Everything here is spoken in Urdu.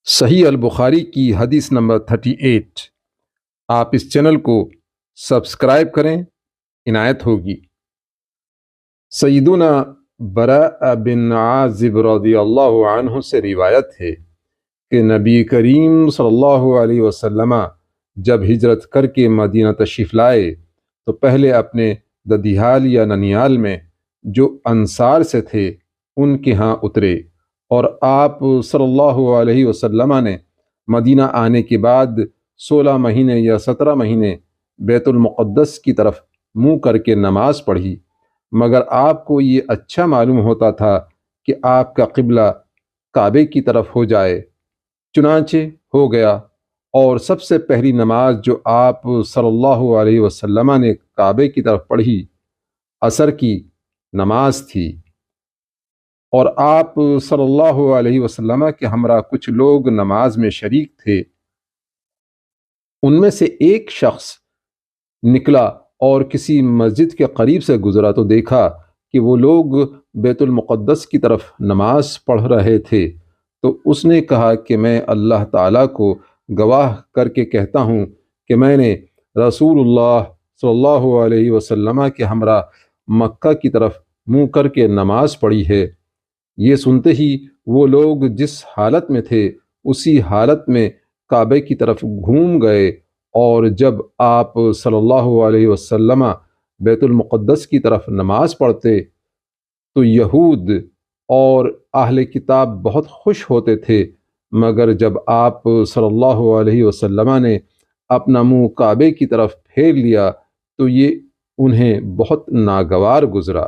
صحیح البخاری کی حدیث نمبر 38۔ آپ اس چینل کو سبسکرائب کریں، عنایت ہوگی۔ سیدنا براء بن عازب رضی اللہ عنہ سے روایت ہے کہ نبی کریم صلی اللہ علیہ وسلم جب ہجرت کر کے مدینہ تشریف لائے تو پہلے اپنے ددیال یا ننیال میں جو انصار سے تھے ان کے ہاں اترے، اور آپ صلی اللہ علیہ وسلم نے مدینہ آنے کے بعد 16 مہینے یا 17 مہینے بیت المقدس کی طرف منہ کر کے نماز پڑھی، مگر آپ کو یہ اچھا معلوم ہوتا تھا کہ آپ کا قبلہ کعبے کی طرف ہو جائے، چنانچہ ہو گیا، اور سب سے پہلی نماز جو آپ صلی اللہ علیہ وسلم نے کعبے کی طرف پڑھی عصر کی نماز تھی، اور آپ صلی اللہ علیہ وسلم کے ہمراہ کچھ لوگ نماز میں شریک تھے۔ ان میں سے ایک شخص نکلا اور کسی مسجد کے قریب سے گزرا تو دیکھا کہ وہ لوگ بیت المقدس کی طرف نماز پڑھ رہے تھے، تو اس نے کہا کہ میں اللہ تعالیٰ کو گواہ کر کے کہتا ہوں کہ میں نے رسول اللہ صلی اللہ علیہ وسلم کے ہمراہ مکہ کی طرف منہ کر کے نماز پڑھی ہے۔ یہ سنتے ہی وہ لوگ جس حالت میں تھے اسی حالت میں کعبے کی طرف گھوم گئے، اور جب آپ صلی اللہ علیہ وسلم بیت المقدس کی طرف نماز پڑھتے تو یہود اور اہل کتاب بہت خوش ہوتے تھے، مگر جب آپ صلی اللہ علیہ وسلم نے اپنا منہ کعبے کی طرف پھیر لیا تو یہ انہیں بہت ناگوار گزرا۔